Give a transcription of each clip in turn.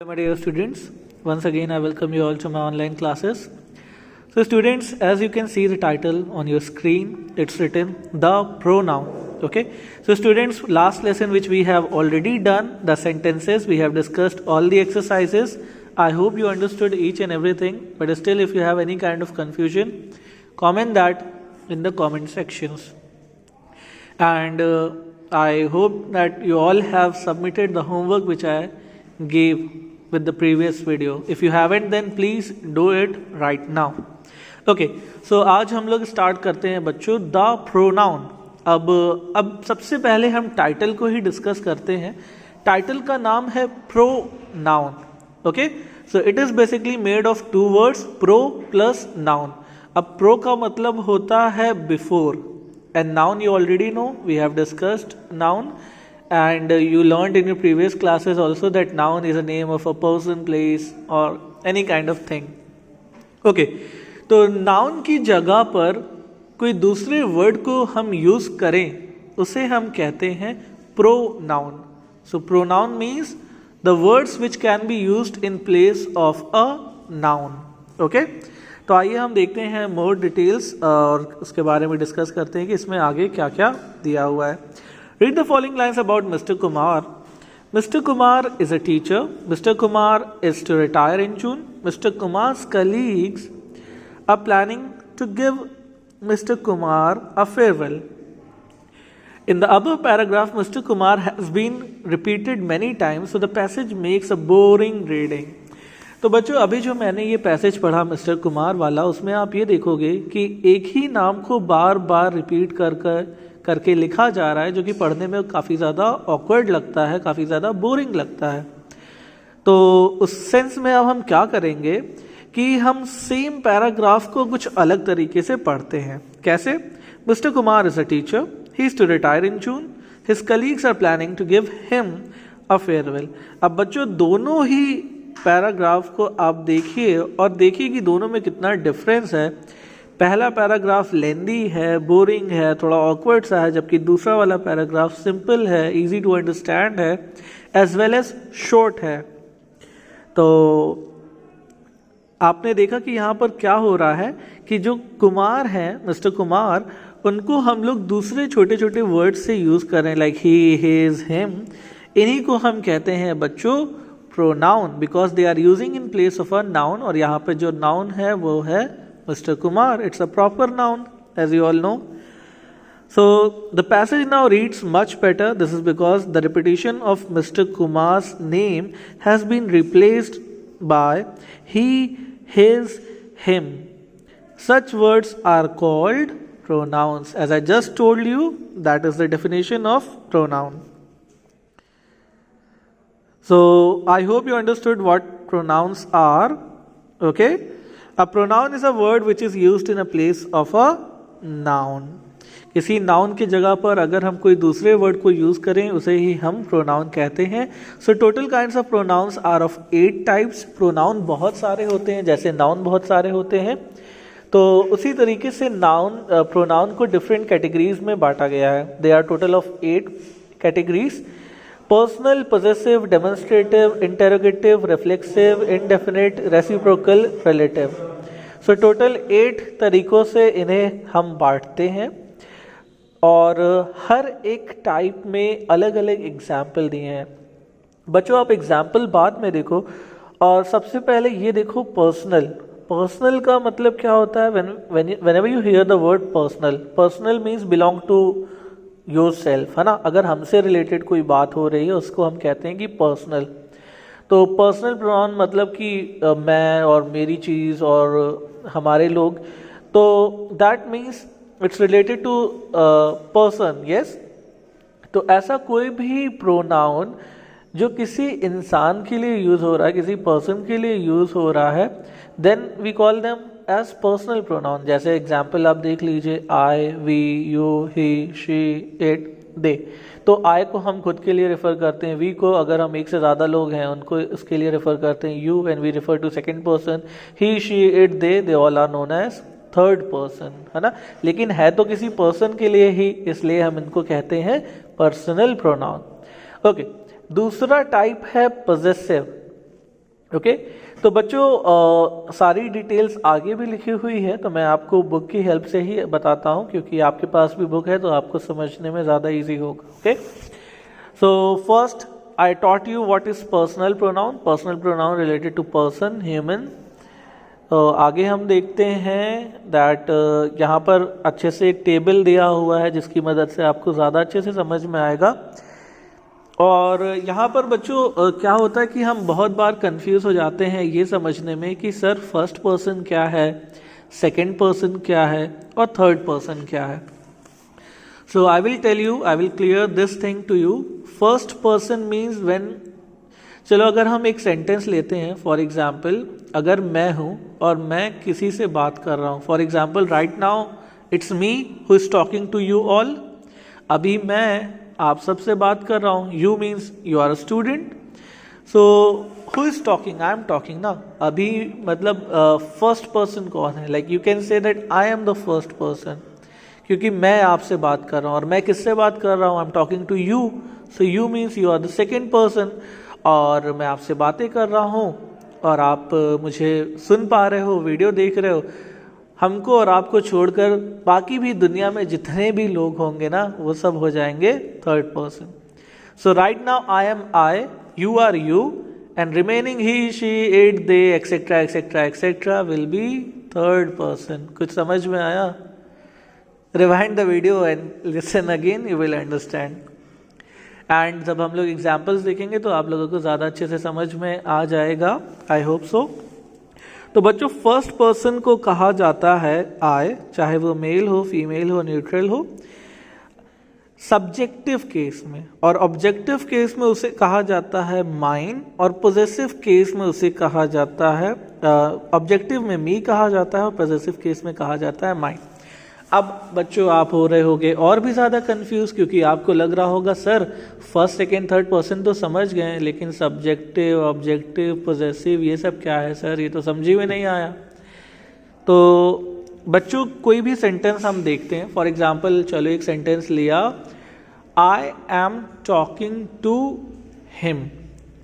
My dear students, once again I welcome you all to my online classes. So students, as you can see the title on your screen, it's written the pronoun. Okay, so students, last lesson which we have already done, the sentences, we have discussed all the exercises. I hope you understood each and everything, but still if you have any kind of confusion, comment that in the comment sections. And I hope that you all have submitted the homework which I gave with the previous video. If you haven't, then please do it right now. Okay, so आज हम लोग start करते हैं बच्चों the pronoun. अब सबसे पहले हम टाइटल को ही डिस्कस करते हैं. टाइटल का नाम है pronoun. Okay, so it is basically made of two words, pro plus noun. अब प्रो का मतलब होता है before, and noun you already know, we have discussed noun, and you learned in your previous classes also that noun is a name of a person, place or any kind of thing. Okay, तो noun की जगह पर कोई दूसरे word को हम use करें उसे हम कहते हैं pronoun. So pronoun means the words which can be used in place of a noun. Okay, तो आइए हम देखते हैं मोर डिटेल्स और उसके बारे में डिस्कस करते हैं कि इसमें आगे क्या क्या दिया हुआ है. Read the following lines about mister Kumar. Mister Kumar is a teacher. Mister Kumar is to retire in June. Mister Kumar's colleagues are planning to give mister Kumar a farewell. In the above paragraph, Mr. Kumar has been repeated many times, so the passage makes a boring reading. तो बच्चों, अभी जो मैंने ये passage पढ़ा mister Kumar वाला, उसमें आप ये देखोगे कि एक ही नाम को बार बार रिपीट करके लिखा जा रहा है, जो कि पढ़ने में काफ़ी ज़्यादा ऑकवर्ड लगता है, काफ़ी ज़्यादा बोरिंग लगता है. तो उस सेंस में अब हम क्या करेंगे कि हम सेम पैराग्राफ को कुछ अलग तरीके से पढ़ते हैं. कैसे? Mister Kumar is a teacher. He is to retire in June. His colleagues are planning to give him a farewell. अब बच्चों, दोनों ही पैराग्राफ को आप देखिए और देखिए कि दोनों में कितना डिफरेंस है. पहला पैराग्राफ लेंदी है, बोरिंग है, थोड़ा ऑकवर्ड सा है, जबकि दूसरा वाला पैराग्राफ सिंपल है, इजी टू अंडरस्टैंड है, एज वेल एज शॉर्ट है. तो आपने देखा कि यहाँ पर क्या हो रहा है कि जो कुमार हैं, मिस्टर कुमार, उनको हम लोग दूसरे छोटे छोटे वर्ड से यूज़ कर रहे हैं, लाइक ही, हिज, हिम. इन्हीं को हम कहते हैं बच्चों pronoun, because they are using in place of a noun. और यहाँ पे जो नाउन है वो है mister Kumar. It's a proper noun, as you all know. So the passage now reads much better. This is because the repetition of mister Kumar's name has been replaced by he, his, him. Such words are called pronouns. As I just told you, that is the definition of pronoun. So I hope you understood what pronouns are. Okay, a pronoun is a word which is used in a place of a noun. किसी noun की जगह पर अगर हम कोई दूसरे word को use करें उसे ही हम प्रोनाउन कहते हैं. So total kinds of pronouns are of 8 types. Pronoun बहुत सारे होते हैं, जैसे नाउन बहुत सारे होते हैं, तो उसी तरीके से नाउन प्रोनाउन को डिफरेंट कैटेगरीज में बांटा गया है. They are total of 8 categories. Personal, possessive, demonstrative, interrogative, reflexive, indefinite, reciprocal, relative. So total 8 तरीकों से इन्हें हम बांटते हैं और हर एक टाइप में अलग अलग एग्जाम्पल दिए हैं. बच्चों, आप एग्जाम्पल बाद में देखो. और सबसे पहले ये देखो पर्सनल. पर्सनल का मतलब क्या होता है? whenever you hear the word personal, personal means belong to yourself, है ना. अगर हमसे रिलेटेड कोई बात हो रही है उसको हम कहते हैं कि पर्सनल. तो पर्सनल प्रोनाउन मतलब कि मैं और मेरी चीज़ और हमारे लोग. तो that means it's related to person. Yes, तो ऐसा कोई भी प्रोनाउन जो किसी इंसान के लिए यूज़ हो रहा है, किसी पर्सन के लिए यूज़ हो रहा है, then we call them as personal pronoun. जैसे एग्जाम्पल आप देख लीजिए, I, we, you, he, she, it, they. तो आई को हम खुद के लिए रेफर करते हैं, वी को अगर हम एक से ज़्यादा लोग हैं उनको उसके लिए रेफर करते हैं, you when we refer to second person, he, she, it, they all are known as third person, है ना. लेकिन है तो किसी पर्सन के लिए ही, इसलिए हम इनको कहते हैं पर्सनल प्रोनाउन. ओके, दूसरा टाइप है पॉसेसिव. ओके तो बच्चों सारी डिटेल्स आगे भी लिखी हुई है, तो मैं आपको बुक की हेल्प से ही बताता हूँ, क्योंकि आपके पास भी बुक है तो आपको समझने में ज़्यादा इजी होगा. Okay so first I taught you what is personal pronoun. Personal pronoun related to person, human. आगे हम देखते हैं दैट यहाँ पर अच्छे से एक टेबल दिया हुआ है जिसकी मदद से आपको ज़्यादा अच्छे से समझ में आएगा. और यहाँ पर बच्चों क्या होता है कि हम बहुत बार कंफ्यूज हो जाते हैं ये समझने में कि सर फर्स्ट पर्सन क्या है, सेकंड पर्सन क्या है और थर्ड पर्सन क्या है. So I will tell you, I will clear this thing to you. First person means when, चलो अगर हम एक सेंटेंस लेते हैं, फॉर एग्जाम्पल अगर मैं हूँ और मैं किसी से बात कर रहा हूँ, for example right now it's me who is talking to you all. अभी मैं आप सबसे बात कर रहा हूँ. You means you are a student. So who is talking, I am talking ना. अभी मतलब फर्स्ट पर्सन कौन है, like you can say that I am the first person, क्योंकि मैं आपसे बात कर रहा हूँ. और मैं किससे बात कर रहा हूँ, I am talking to you. So you means you are the second person. और मैं आपसे बातें कर रहा हूँ और आप मुझे सुन पा रहे हो, वीडियो देख रहे हो. हमको और आपको छोड़कर बाकी भी दुनिया में जितने भी लोग होंगे ना, वो सब हो जाएंगे third person. So right now I am I, you are you, and remaining he, she, it, they, etcetera etcetera etcetera will be third person. कुछ समझ में आया? Rewind the video and listen again, you will understand. And जब हम लोग examples देखेंगे तो आप लोगों को ज़्यादा अच्छे से समझ में आ जाएगा. I hope so. तो बच्चों फर्स्ट पर्सन को कहा जाता है आई, चाहे वो मेल हो, फीमेल हो, न्यूट्रल हो, सब्जेक्टिव केस में. और ऑब्जेक्टिव केस में उसे कहा जाता है माइन, और पोजेसिव केस में उसे कहा जाता है, ऑब्जेक्टिव में मी कहा जाता है और पोजेसिव केस में कहा जाता है माइन. अब बच्चों आप हो रहे होगे और भी ज़्यादा कंफ्यूज, क्योंकि आपको लग रहा होगा sir first second third person तो समझ गए, लेकिन सब्जेक्टिव, ऑब्जेक्टिव, पोजेसिव ये सब क्या है सर, ये तो समझी में नहीं आया. तो बच्चों कोई भी सेंटेंस हम देखते हैं, फॉर एग्जाम्पल चलो एक सेंटेंस लिया, I am talking to him.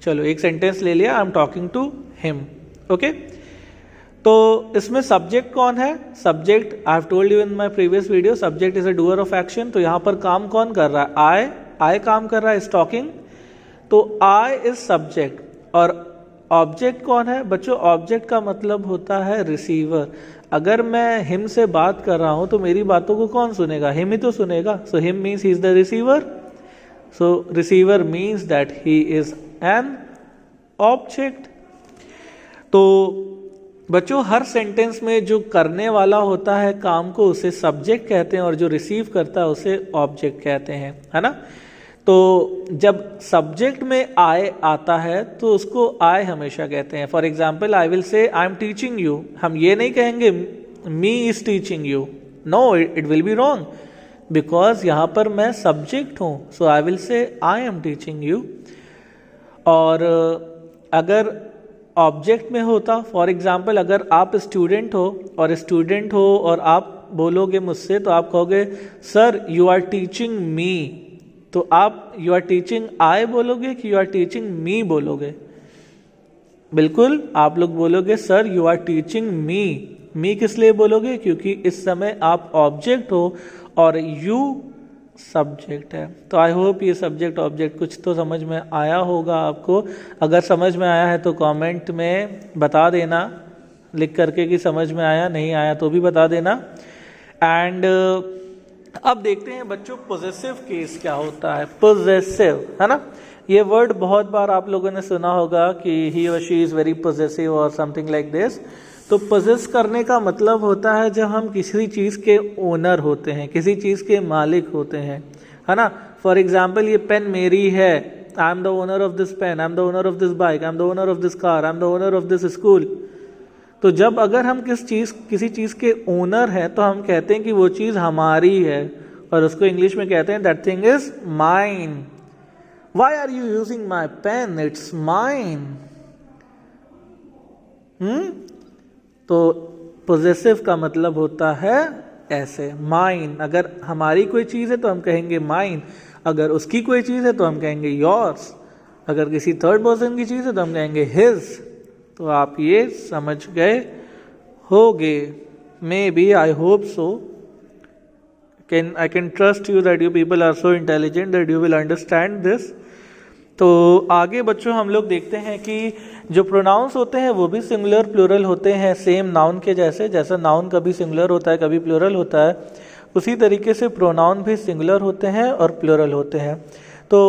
चलो एक सेंटेंस ले लिया, I am talking to him. Okay तो इसमें सब्जेक्ट कौन है? Subject I have told you in my previous video, subject is a doer of action. तो यहाँ पर काम कौन कर रहा है? आई काम कर रहा है, इज टॉकिंग. तो आई इज सब्जेक्ट. और ऑब्जेक्ट कौन है बच्चों? ऑब्जेक्ट का मतलब होता है रिसीवर. अगर मैं हिम से बात कर रहा हूँ तो मेरी बातों को कौन सुनेगा? हिम ही तो सुनेगा. So him means he is the receiver. So receiver means that he is an object. तो बच्चों हर सेंटेंस में जो करने वाला होता है काम को उसे सब्जेक्ट कहते हैं, और जो रिसीव करता है उसे ऑब्जेक्ट कहते हैं, है ना. तो जब सब्जेक्ट में आई आता है तो उसको आई हमेशा कहते हैं. For example I will say I am teaching you. हम ये नहीं कहेंगे me is teaching you. No, it will be wrong, because यहाँ पर मैं सब्जेक्ट हूँ. सो I will say I am teaching you. और अगर ऑब्जेक्ट में होता, फॉर एग्जाम्पल अगर आप स्टूडेंट हो और आप बोलोगे मुझसे, तो आप कहोगे sir you are teaching me. तो आप यू आर टीचिंग आई बोलोगे कि यू आर टीचिंग मी बोलोगे? बिल्कुल आप लोग बोलोगे sir you are teaching me. Me किस लिए बोलोगे? क्योंकि इस समय आप ऑब्जेक्ट हो और यू सब्जेक्ट है. तो आई होप ये सब्जेक्ट ऑब्जेक्ट कुछ तो समझ में आया होगा आपको. अगर समझ में आया है तो कमेंट में बता देना लिख करके कि समझ में आया, नहीं आया तो भी बता देना. एंड अब देखते हैं बच्चों पोजेसिव केस क्या होता है. पोजेसिव है ना, ये वर्ड बहुत बार आप लोगों ने सुना होगा कि ही और शी इज़ वेरी पोजेसिव और समथिंग लाइक दिस. तो पोजेस करने का मतलब होता है जब हम किसी चीज़ के ओनर होते हैं, किसी चीज़ के मालिक होते हैं, है ना. फॉर एग्जाम्पल ये पेन मेरी है, I am the owner of this pen, I am the owner of this bike, I am the owner of this car, I am the owner of this school. तो जब अगर हम किसी चीज़ के owner हैं तो हम कहते हैं कि वो चीज़ हमारी है, और उसको इंग्लिश में कहते हैं that thing is mine. Why are you using my pen? It's mine. तो पोजेसिव का मतलब होता है ऐसे, माइन. अगर हमारी कोई चीज़ है तो हम कहेंगे माइन, अगर उसकी कोई चीज़ है तो हम कहेंगे योर्स, अगर किसी थर्ड पर्सन की चीज़ है तो हम कहेंगे हिज. तो आप ये समझ गए होगे, may be, I hope so, I can trust you that you people are so intelligent that you will understand this. तो आगे बच्चों हम लोग देखते हैं कि जो प्रोनाउंस होते हैं वो भी सिंगुलर प्लूरल होते हैं, सेम नाउन के जैसे। जैसा नाउन कभी सिंगुलर होता है कभी प्लूरल होता है, उसी तरीके से प्रोनाउन भी सिंगुलर होते हैं और प्लूरल होते हैं। तो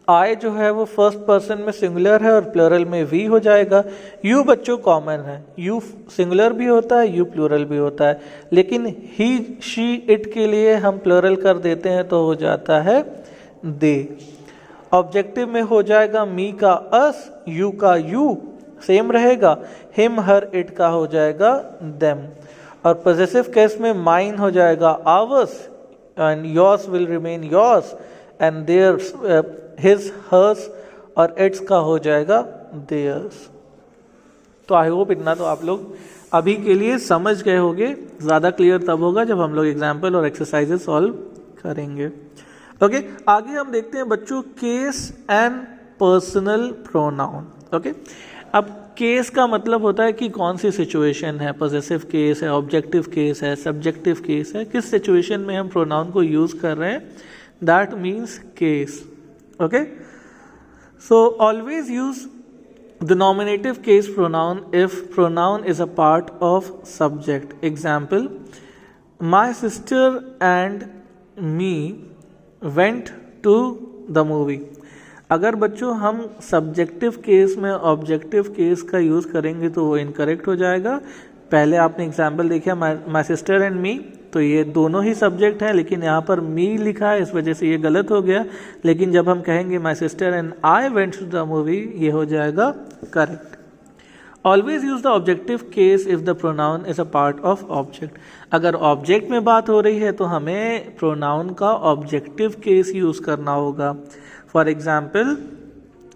आई जो है वो फर्स्ट पर्सन में सिंगुलर है और प्लूरल में वी हो जाएगा। यू बच्चों कॉमन है, यू सिंगुलर भी होता है, यू प्लूरल भी होता है, लेकिन ही शी इट के लिए हम प्लूरल कर देते हैं तो हो जाता है दे। ऑब्जेक्टिव में हो जाएगा मी का अस, यू का यू सेम रहेगा, हिम हर इट का हो जाएगा देम। और पॉजेसिव केस में माइन हो जाएगा ours and yours will remain yours and theirs his hers, और इट्स का हो जाएगा देयर्स। तो आई होप इतना तो आप लोग अभी के लिए समझ गए होंगे। ज़्यादा क्लियर तब होगा जब हम लोग एग्जाम्पल और एक्सरसाइजेस सॉल्व करेंगे। ओके, आगे हम देखते हैं बच्चों case and personal pronoun. Okay, अब केस का मतलब होता है कि कौन सी सिचुएशन है, पॉजेसिव केस है, ऑब्जेक्टिव केस है, सब्जेक्टिव केस है, किस सिचुएशन में हम प्रोनाउन को यूज़ कर रहे हैं, that means case. Okay, so always use the nominative case pronoun if pronoun is a part of subject. Example, my sister and me went to the movie. अगर बच्चों हम सब्जेक्टिव केस में objective case का use करेंगे तो वो incorrect हो जाएगा। पहले आपने एग्जाम्पल देखा माई सिस्टर एंड मी, तो ये दोनों ही सब्जेक्ट हैं, लेकिन यहाँ पर मी लिखा है, इस वजह से ये गलत हो गया। लेकिन जब हम कहेंगे my sister and I went to the movie, ये हो जाएगा correct. Always use the objective case if the pronoun is a part of object. अगर ऑब्जेक्ट में बात हो रही है तो हमें प्रोनाउन का ऑब्जेक्टिव केस यूज करना होगा। For example,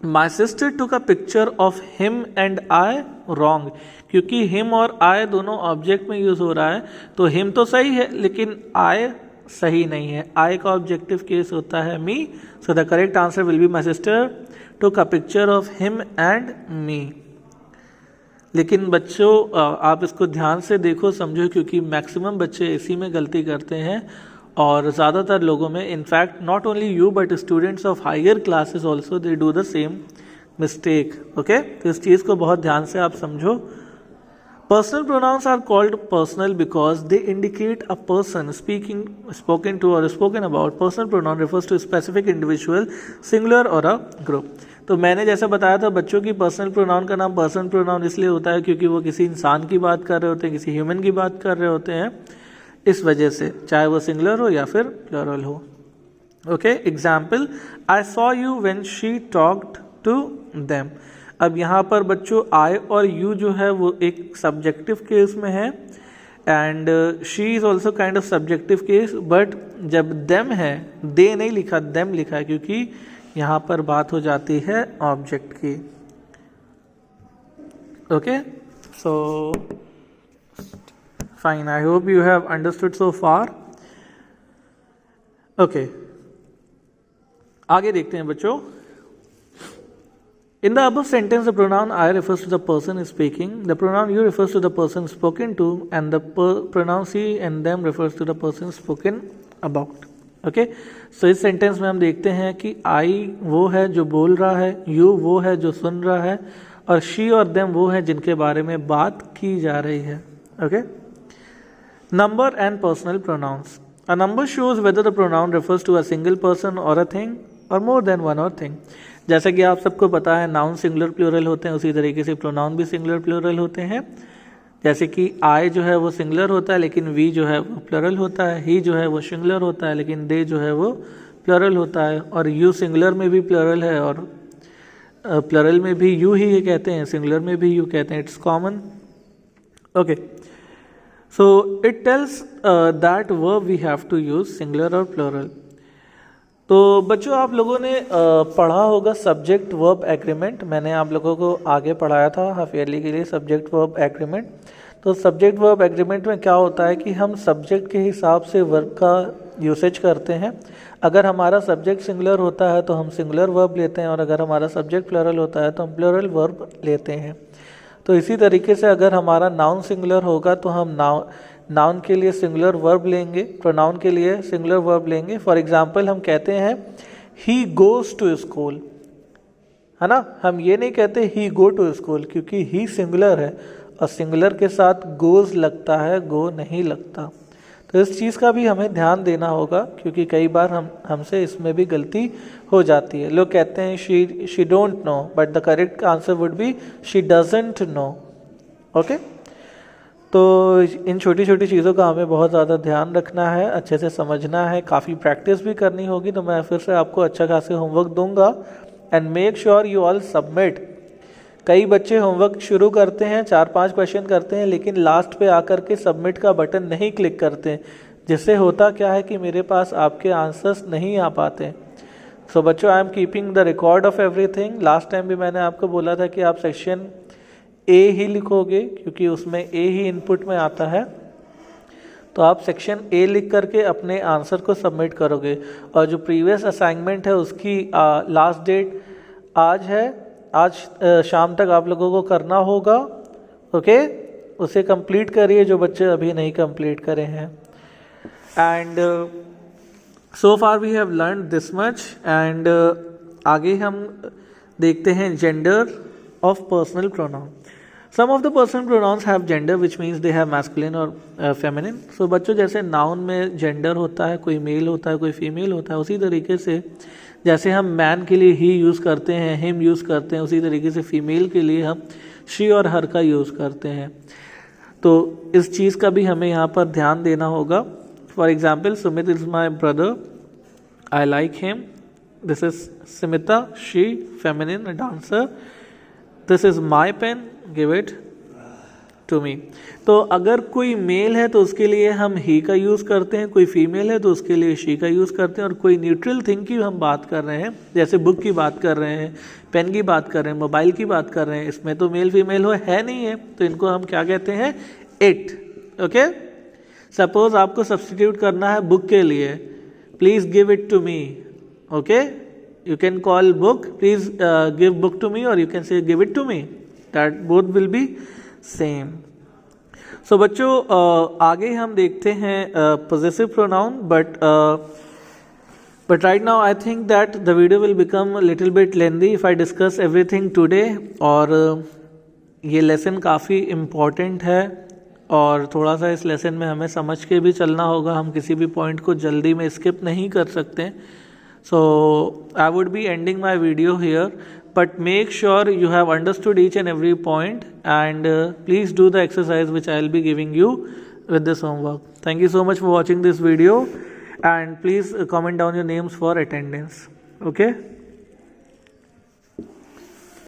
my sister took a picture of him and I wrong, क्योंकि हिम और आई दोनों ऑब्जेक्ट में यूज हो रहा है, तो हिम तो सही है लेकिन आई सही नहीं है। आई का ऑब्जेक्टिव केस होता है me, so the correct answer will be my sister took a picture of him and me. लेकिन बच्चों आप इसको ध्यान से देखो समझो, क्योंकि मैक्सिमम बच्चे इसी में गलती करते हैं और ज़्यादातर लोगों में, in fact not only you but students of higher classes also they do the same mistake. Okay, तो इस चीज़ को बहुत ध्यान से आप समझो। Personal pronouns are called personal because they indicate a person spoken to or spoken about. Personal pronoun refers to a specific individual, singular or a group. तो मैंने जैसा बताया था बच्चों की पर्सनल प्रोनाउन का नाम पर्सनल प्रोनाउन इसलिए होता है क्योंकि वो किसी इंसान की बात कर रहे होते हैं, किसी ह्यूमन की बात कर रहे होते हैं, इस वजह से, चाहे वो सिंगुलर हो या फिर प्लूरल हो। Okay, example, I saw you when she talked to them. अब यहाँ पर बच्चों आई और यू जो है वो एक सब्जेक्टिव केस में है and she is also kind of subjective case, but जब देम है, दे नहीं लिखा, देम लिखा है, क्योंकि यहाँ पर बात हो जाती है ऑब्जेक्ट की। Okay, so fine, I hope you have understood so far. Okay, आगे देखते हैं बच्चों। In the above sentence, the pronoun I refers to the person speaking, the pronoun you refers to the person spoken to, and the pronoun she and them refers to the person spoken about. Okay? So इस sentence में हम देखते हैं कि I वो है जो बोल रहा है, you वो है जो सुन रहा है, और she और them वो है जिनके बारे में बात की जा रही है। Okay? Number and personal pronouns. A number shows whether the pronoun refers to a single person or a thing or more than one or thing. जैसा कि आप सबको पता है नाउन सिंगुलर प्लूरल होते हैं, उसी तरीके से प्रोनाउन भी सिंगुलर प्लूरल होते हैं। जैसे कि आई जो है वो सिंगुलर होता है लेकिन वी जो है वो प्लूरल होता है, ही जो है वो सिंगुलर होता है लेकिन दे जो है वो प्लूरल होता है, और यू सिंगुलर में भी प्लूरल है और प्लूरल में भी यू ही कहते हैं, सिंगुलर में भी यू कहते हैं, it's common. Okay, so it tells that verb we have to use singular और प्लूरल। तो बच्चों आप लोगों ने पढ़ा होगा सब्जेक्ट वर्ब एग्रीमेंट, मैंने आप लोगों को आगे पढ़ाया था हाफ ईयरली के लिए सब्जेक्ट वर्ब एग्रीमेंट। तो सब्जेक्ट वर्ब एग्रीमेंट में क्या होता है कि हम सब्जेक्ट के हिसाब से वर्ब का यूसेज करते हैं। अगर हमारा सब्जेक्ट सिंगुलर होता है तो हम सिंगुलर वर्ब लेते हैं, और अगर हमारा सब्जेक्ट प्लूरल होता है तो हम प्लूरल वर्ब लेते हैं। तो इसी तरीके से अगर हमारा नाउन सिंगुलर होगा तो हम नाउन के लिए सिंगुलर वर्ब लेंगे, प्रोनाउन के लिए सिंगुलर वर्ब लेंगे। फॉर एग्जाम्पल हम कहते हैं ही गोज़ टू स्कूल, है ना। हम ये नहीं कहते ही गो टू स्कूल, क्योंकि ही सिंगुलर है और सिंगुलर के साथ गोज़ लगता है, गो नहीं लगता। तो इस चीज़ का भी हमें ध्यान देना होगा, क्योंकि कई बार हमसे इसमें भी गलती हो जाती है। लोग कहते हैं she don't know, but the correct answer would be she doesn't know. Okay, तो इन छोटी छोटी चीज़ों का हमें बहुत ज़्यादा ध्यान रखना है, अच्छे से समझना है, काफ़ी प्रैक्टिस भी करनी होगी। तो मैं फिर से आपको अच्छा खासा होमवर्क दूंगा, and make sure you all submit. कई बच्चे होमवर्क शुरू करते हैं, 4-5 क्वेश्चन करते हैं, लेकिन लास्ट पे आकर के सबमिट का बटन नहीं क्लिक करते, जिससे होता क्या है कि मेरे पास आपके आंसर्स नहीं आ पाते। सो बच्चों, I am keeping the record of everything. Last time भी मैंने आपको बोला था कि आप सेक्शन ए ही लिखोगे, क्योंकि उसमें ए ही इनपुट में आता है। तो आप सेक्शन ए लिख करके अपने आंसर को सबमिट करोगे, और जो प्रीवियस असाइनमेंट है उसकी लास्ट डेट आज है। आज शाम तक आप लोगों को करना होगा। ओके, उसे कंप्लीट करिए जो बच्चे अभी नहीं कंप्लीट करे हैं। And so far we have learn this much, and आगे हम देखते हैं gender of personal pronoun. Some of the personal pronouns have gender which means they have masculine और फेमिनिन। सो बच्चों, जैसे नाउन में जेंडर होता है, कोई मेल होता है, कोई फीमेल होता है, उसी तरीके से जैसे हम मैन के लिए ही यूज़ करते हैं, हिम यूज़ करते हैं, उसी तरीके से फीमेल के लिए हम शी और हर का यूज़ करते हैं। तो इस चीज़ का भी हमें यहाँ पर ध्यान देना होगा। For example, Sumit is my brother, I like him. This is Simita, she, feminine, dancer. This is my pen, give it to me. तो अगर कोई मेल है तो उसके लिए हम ही का यूज़ करते हैं, कोई फीमेल है तो उसके लिए शी का यूज़ करते हैं, और कोई न्यूट्रल थिंग की हम बात कर रहे हैं, जैसे बुक की बात कर रहे हैं, पेन की बात कर रहे हैं, मोबाइल की बात कर रहे हैं, इसमें तो मेल फीमेल है नहीं है, तो इनको हम क्या कहते हैं? इट। ओके, सपोज आपको सब्सटीट्यूट करना है बुक के लिए, please give it to me. Okay, you can call book, please give book to me, और you can say give it to me, that both will be same. So बच्चों, आगे हम देखते हैं possessive pronoun, but right now I think that the video will become little bit lengthy if I discuss everything today. और ये lesson काफ़ी important है, और थोड़ा सा इस लेसन में हमें समझ के भी चलना होगा, हम किसी भी पॉइंट को जल्दी में स्किप नहीं कर सकते। So I would be ending my video here, but make sure you have understood each and every point, and please do the exercise which I will be giving you with this homework. Thank you so much for watching this video, and please comment down your names for attendance. Okay.